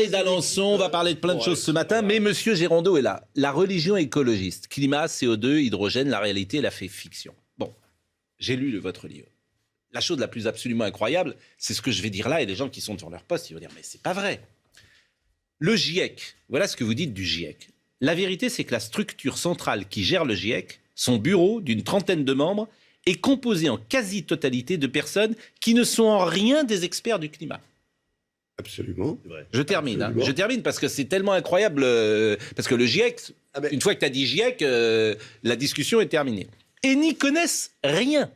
Et d'Alençon, on va parler de plein de choses ce matin, mais Monsieur Gérondeau est là. La religion écologiste, climat, CO2, hydrogène, la réalité, elle a fait fiction. Bon, j'ai lu votre livre. La chose la plus absolument incroyable, c'est ce que je vais dire là, et les gens qui sont sur leur poste, ils vont dire, mais c'est pas vrai. Le GIEC, voilà ce que vous dites du GIEC. La vérité, c'est que la structure centrale qui gère le GIEC, son bureau d'une 30aine de membres, est composé en quasi-totalité de personnes qui ne sont en rien des experts du climat. Absolument. Je termine, Absolument. je termine parce que c'est tellement incroyable, parce que le GIEC, une fois que tu as dit GIEC, la discussion est terminée. Et n'y connaissent rien.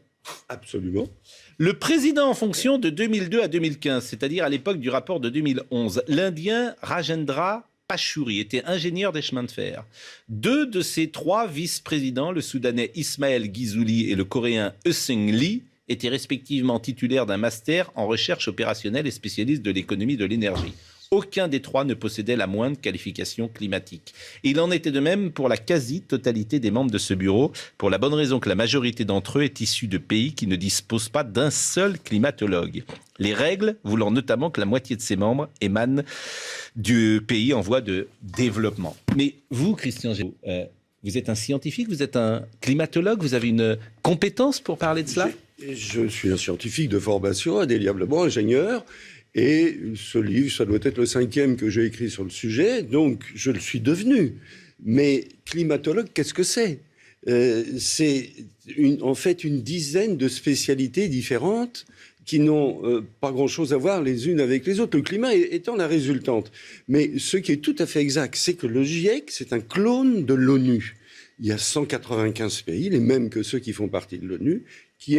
Absolument. Le président en fonction de 2002 à 2015, c'est-à-dire à l'époque du rapport de 2011, l'Indien Rajendra Pachauri était ingénieur des chemins de fer. 2 de ses 3 vice-présidents, le Soudanais Ismaël Gizouli et le Coréen Euseng Lee, étaient respectivement titulaires d'un master en recherche opérationnelle et spécialistes de l'économie de l'énergie. Aucun des 3 ne possédait la moindre qualification climatique. Et il en était de même pour la quasi-totalité des membres de ce bureau, pour la bonne raison que la majorité d'entre eux est issue de pays qui ne disposent pas d'un seul climatologue. Les règles voulant notamment que la moitié de ses membres émanent du pays en voie de développement. Mais vous, Christian Géraud, vous êtes un scientifique, vous êtes un climatologue, vous avez une compétence pour parler de cela ? Je suis un scientifique de formation, indéniablement ingénieur, et ce livre, ça doit être le 5e que j'ai écrit sur le sujet, donc je le suis devenu. Mais climatologue, qu'est-ce que c'est ? C'est en fait une dizaine de spécialités différentes qui n'ont pas grand-chose à voir les unes avec les autres, le climat étant la résultante. Mais ce qui est tout à fait exact, c'est que le GIEC, c'est un clone de l'ONU. Il y a 195 pays, les mêmes que ceux qui font partie de l'ONU, qui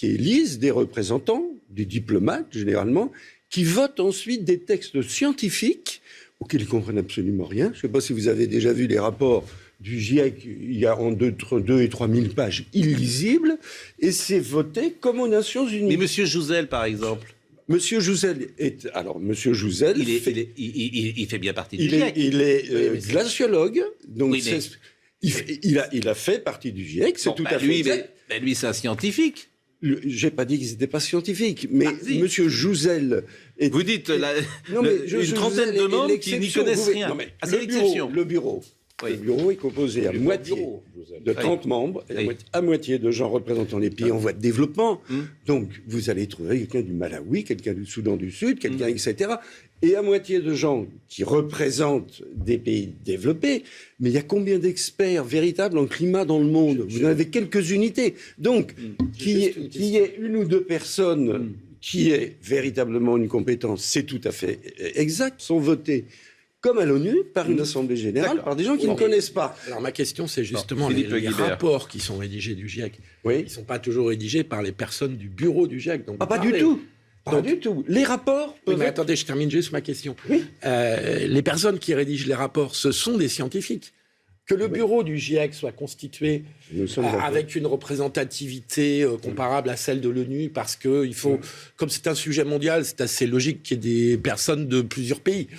élisent des représentants, des diplomates généralement, qui votent ensuite des textes scientifiques auxquels ils ne comprennent absolument rien. Je ne sais pas si vous avez déjà vu les rapports du GIEC, il y a entre 2 et 3 000 pages illisibles, et c'est voté comme aux Nations Unies. Mais M. Jouzel, par exemple. Monsieur Jouzel Monsieur Jouzel, il fait bien partie du GIEC. Il est glaciologue, donc oui, mais... il a fait partie du GIEC, c'est tout à fait exact. Mais lui, c'est un scientifique. J'ai pas dit qu'ils n'étaient pas scientifiques, mais Monsieur Jouzel... Vous dites une trentaine de membres qui n'y connaissent rien. C'est l'exception. Le bureau. Oui. Le bureau est composé à moitié de 30 membres, et à moitié de gens représentant les pays en voie de développement. Donc, vous allez trouver quelqu'un du Malawi, quelqu'un du Soudan du Sud, quelqu'un, etc. Et à moitié de gens qui représentent des pays développés. Mais il y a combien d'experts véritables en climat dans le monde ? Vous en avez quelques unités. Donc, qu'il y ait une ou deux personnes qui aient véritablement une compétence, c'est tout à fait exact, sont votées comme à l'ONU, par une assemblée générale, par des gens qui ne connaissent pas. Alors ma question, c'est justement les rapports qui sont rédigés du GIEC. Oui. Ils ne sont pas toujours rédigés par les personnes du bureau du GIEC. Donc pas du tout. Pas du tout. Les rapports... Oui, mais attendez, je termine juste ma question. Oui. Les personnes qui rédigent les rapports, ce sont des scientifiques. Que le bureau du GIEC soit constitué avec une représentativité comparable à celle de l'ONU, parce que il faut, comme c'est un sujet mondial, c'est assez logique qu'il y ait des personnes de plusieurs pays.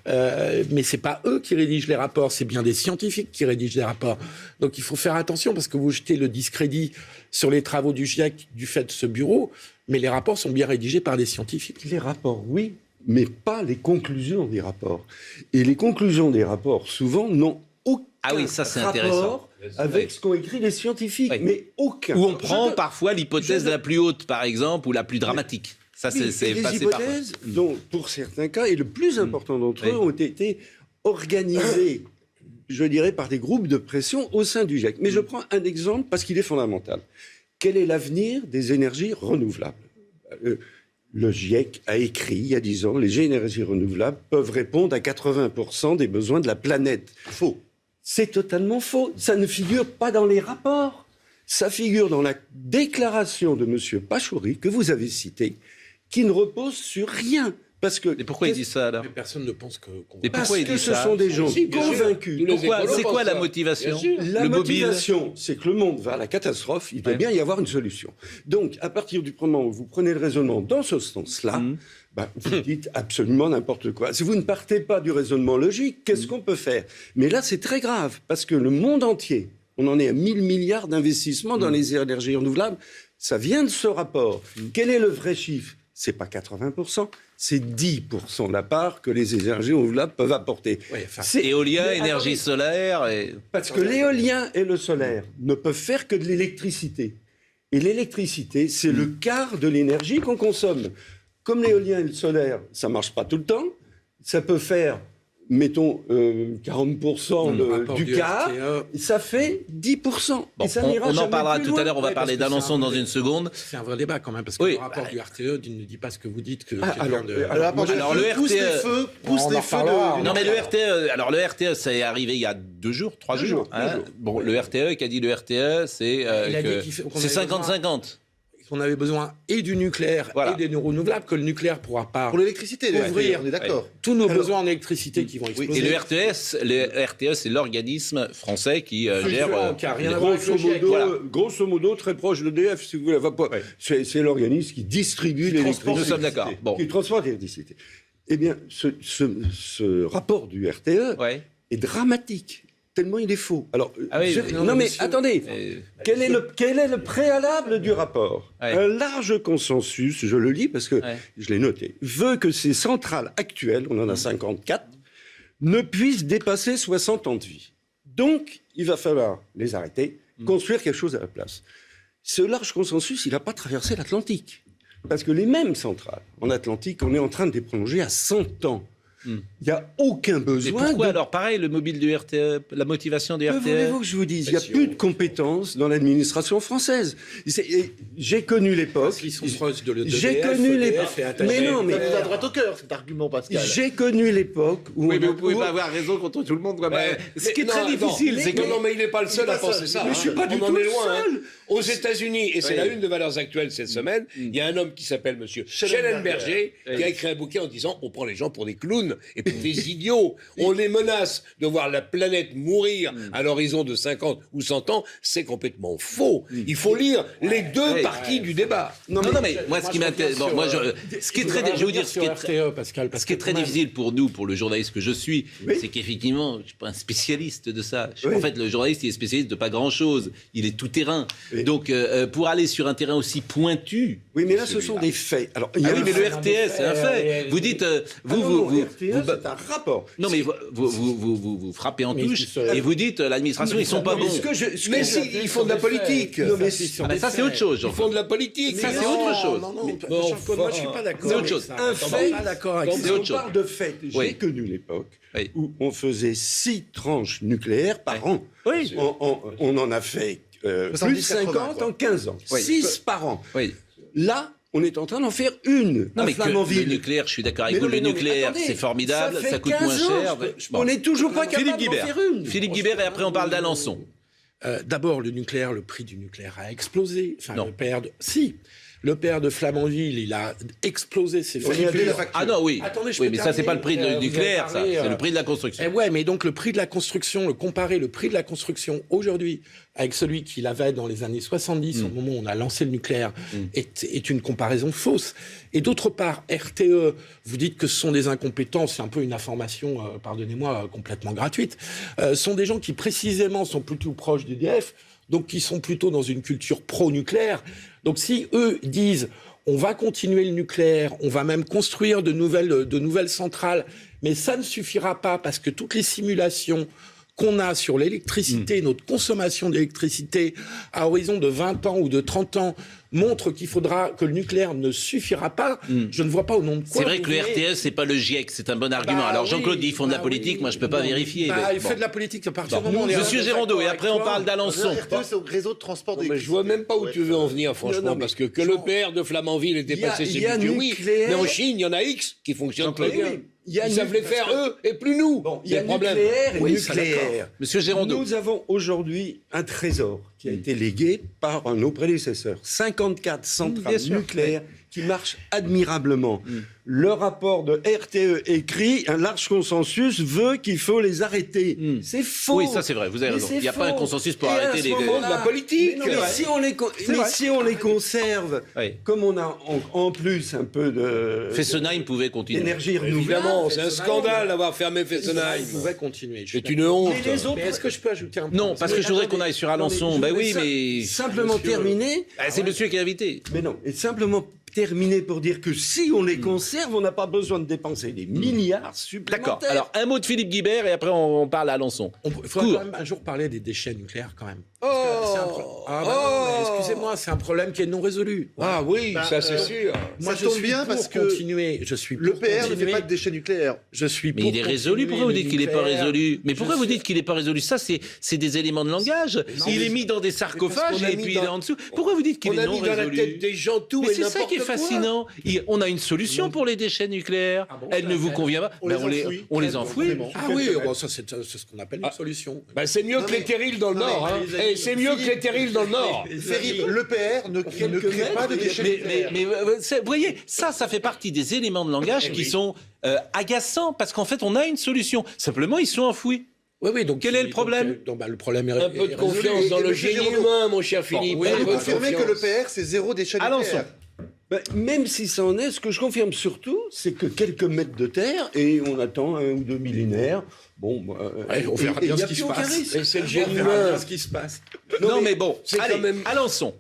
Mais c'est pas eux qui rédigent les rapports, c'est bien des scientifiques qui rédigent les rapports. Donc il faut faire attention, parce que vous jetez le discrédit sur les travaux du GIEC du fait de ce bureau, mais les rapports sont bien rédigés par des scientifiques. Les rapports, oui, mais pas les conclusions des rapports. Et les conclusions des rapports, souvent, n'ont aucun rapport avec ce qu'ont écrit les scientifiques, mais aucun. Où on prend parfois l'hypothèse la plus haute, par exemple, ou la plus dramatique. Ça, c'est passé par... Les hypothèses, dont, pour certains cas, et le plus important d'entre eux, ont été organisées, je dirais, par des groupes de pression au sein du GIEC. Mais je prends un exemple parce qu'il est fondamental. Quel est l'avenir des énergies renouvelables ? Le GIEC a écrit, il y a 10 ans, les énergies renouvelables peuvent répondre à 80% des besoins de la planète. Faux. C'est totalement faux. Ça ne figure pas dans les rapports. Ça figure dans la déclaration de M. Pachauri, que vous avez citée, qui ne repose sur rien. Parce que... Et pourquoi il dit ça, alors ? Mais personne ne pense que... Parce que ce sont des gens convaincus. C'est quoi la motivation ? La motivation, c'est que le monde va à la catastrophe, il doit bien y avoir une solution. Donc, à partir du moment où vous prenez le raisonnement dans ce sens-là, vous dites absolument n'importe quoi. Si vous ne partez pas du raisonnement logique, qu'est-ce qu'on peut faire ? Mais là, c'est très grave, parce que le monde entier, on en est à 1000 milliards d'investissements dans les énergies renouvelables, ça vient de ce rapport. Quel est le vrai chiffre ? c'est pas 80%, c'est 10% de la part que les énergies renouvelables peuvent apporter. Oui, c'est éolien, énergie solaire... Parce que l'éolien et le solaire ne peuvent faire que de l'électricité. Et l'électricité, c'est le quart de l'énergie qu'on consomme. Comme l'éolien et le solaire, ça ne marche pas tout le temps, ça peut faire, mettons, 40% du quart, ça fait 10%. Bon, et ça on en parlera tout à l'heure, on va parler d'Alençon dans une seconde. C'est un vrai débat quand même, parce que le rapport du RTE ne dit pas ce que vous dites. Alors le RTE pousse les feux de... Non mais le RTE, ça est arrivé il y a 2 jours, 3 jours. Bon, le RTE, qu'a dit le RTE, c'est 50-50. Qu'on avait besoin et du nucléaire et des renouvelables, que le nucléaire pourra pas... Pour l'électricité, couvrir on est d'accord. Tous nos besoins en électricité qui vont exploser. Et le RTE, c'est l'organisme français qui gère... Qui a rien à voir avec le GIEC. Grosso modo, très proche de l'EDF, si vous voulez. C'est l'organisme qui distribue l'électricité. Nous sommes d'accord. Bon. Qui transporte l'électricité. Eh bien, ce rapport du RTE est dramatique. Tellement il est faux. Alors, attendez, quel est le préalable du rapport ? Un large consensus, je le lis parce que je l'ai noté, veut que ces centrales actuelles, on en a 54, ne puissent dépasser 60 ans de vie. Donc, il va falloir les arrêter, construire quelque chose à la place. Ce large consensus, il n'a pas traversé l'Atlantique. Parce que les mêmes centrales en Atlantique, on est en train de les prolonger à 100 ans. Il n'y a aucun besoin. Mais pourquoi alors pareil, le mobile du RTE, la motivation du RTE? Voulez-vous que je vous dise, il n'y a plus de compétences dans l'administration française. J'ai connu l'époque. Parce qu'ils sont proches de l'EDF. J'ai connu l'époque. Mais non, mais ça vous a droit au cœur cet argument, Pascal. J'ai connu l'époque où. Oui, mais vous ne pouvez pas avoir raison contre tout le monde. Ce qui est très difficile, c'est que. Non, mais il n'est pas le seul à penser ça. Mais je suis pas du tout on en est le loin. seul. Aux États-Unis, et c'est la une de Valeurs Actuelles cette semaine, il y a un homme qui s'appelle Monsieur Schellenberger qui a écrit un bouquin en disant on prend les gens pour des clowns et pour des idiots. On les menace de voir la planète mourir à l'horizon de 50 ou 100 ans. C'est complètement faux. Il faut lire les deux parties du débat. Non, mais moi, ce qui m'intéresse, ce qui est très, je vais vous dire, ce qui est très difficile pour nous, pour le journaliste que je suis, c'est qu'effectivement, je ne suis pas un spécialiste de ça. En fait, le journaliste, il est spécialiste de pas grand-chose. Il est tout terrain. Donc, pour aller sur un terrain aussi pointu. Oui, mais là, ce sont des faits. Alors, mais le RTS, c'est un fait. Vous dites, c'est un rapport. Non, mais vous frappez en touche et vous dites, l'administration, ils sont pas bons. Mais si, ils font de la politique. Ça, c'est autre chose. Ils font de la politique. Ça, c'est autre chose. Non, moi, je suis pas d'accord. C'est autre chose. Un fait, c'est autre chose. On parle de fait. J'ai connu l'époque où on faisait 6 tranches nucléaires par an. Oui. On en a fait plus de 50 en 15 ans. 6 par an. Oui. Là, on est en train d'en faire une. Non, mais le nucléaire, je suis d'accord avec vous, le nucléaire, c'est formidable, ça coûte moins cher. On n'est toujours pas capable d'en faire une. Philippe Guibert, et après on parle d'Alençon. D'abord, le prix du nucléaire a explosé. Enfin, le père de Flamanville, il a explosé ses factures. Ah non, oui. Attendez, mais ça, c'est pas le prix du nucléaire, ça. C'est le prix de la construction. Mais donc le prix de la construction, comparer le prix de la construction aujourd'hui avec celui qu'il avait dans les années 70, au moment où on a lancé le nucléaire, est une comparaison fausse. Et d'autre part, RTE, vous dites que ce sont des incompétents, c'est un peu une information, pardonnez-moi, complètement gratuite, sont des gens qui précisément sont plutôt proches d'EDF, donc qui sont plutôt dans une culture pro-nucléaire. Donc si eux disent on va continuer le nucléaire, on va même construire de nouvelles centrales, mais ça ne suffira pas parce que toutes les simulations qu'on a sur l'électricité, notre consommation d'électricité à horizon de 20 ans ou de 30 ans montre que le nucléaire ne suffira pas. Je ne vois pas au nom de quoi. C'est vrai que le RTS, c'est pas le GIEC, c'est un bon argument. Alors Jean-Claude dit ils font de la politique, moi je peux pas vérifier. Il fait de la politique à partir du moment où Monsieur Gérondeau, et après on parle d'Alençon. Le RTE, c'est au réseau de transport Mais je vois même pas où tu veux en venir, franchement, parce que le père de Flamanville était passé ses budgets, oui. Mais en Chine, il y en a X qui fonctionnent très bien. Ils savent les faire, eux, et plus nous. Il y a nucléaire et nucléaire. Monsieur Gérondeau. Nous avons aujourd'hui un trésor qui a été légué par nos prédécesseurs. 54 centrales nucléaires qui marchent admirablement. Le rapport de RTE écrit, un large consensus veut qu'il faut les arrêter. C'est faux. Oui, ça c'est vrai, vous avez raison. Il n'y a pas un consensus pour arrêter les... de la politique. Mais si on les conserve, comme on a en plus un peu de... Fessenheim pouvait continuer. Énergie renouvelable. Évidemment, c'est un scandale d'avoir fermé Fessenheim. Il pouvait continuer. C'est une honte. Mais est-ce que je peux ajouter un point? Non, parce que je voudrais qu'on aille sur Alençon. Ben oui, mais... Simplement terminer. C'est monsieur qui est invité. Mais non, et simplement terminer pour dire que si on les conserve, on n'a pas besoin de dépenser des milliards supplémentaires. D'accord. Alors, un mot de Philippe Guibert et après on parle à Alençon. Il faudra quand même un jour parler des déchets nucléaires quand même. Excusez-moi, c'est un problème qui est non résolu. Ah oui, ça c'est sûr. Moi, ça tombe bien parce que le PR ne fait pas de déchets nucléaires. Mais il est résolu. Pourquoi vous dites qu'il n'est pas résolu? Mais pourquoi vous dites qu'il n'est pas résolu? Ça, c'est des éléments de langage. Il est mis dans des sarcophages et puis il est en dessous. Pourquoi vous dites qu'il est non résolu? On a mis dans la tête des gens tout mais et c'est ça qui est fascinant. On a une solution pour les déchets nucléaires. Elle ne vous convient pas. On les enfouit. Ah oui, ça c'est ce qu'on appelle une solution. C'est mieux que les terrils dans le Nord. C'est mieux que les terrils dans le Nord. Le PR ne crée pas de déchets nucléaires. Mais vous voyez, ça fait partie des éléments de langage qui sont agaçants parce qu'en fait, on a une solution. Simplement, ils sont enfouis. Oui, donc quel est le problème? Le problème est un peu de confiance dans le génie humain, mon cher Philippe. Vous confirmez que le PR, c'est zéro déchet nucléaire? Même si ça en est, ce que je confirme surtout, c'est que quelques mètres de terre, et on attend 1 ou 2 millénaires. Bon, on verra bien ce qui se passe. C'est le génie On verra humain. bien ce qui se passe. Non, mais bon, c'est allez, quand même... Alençon.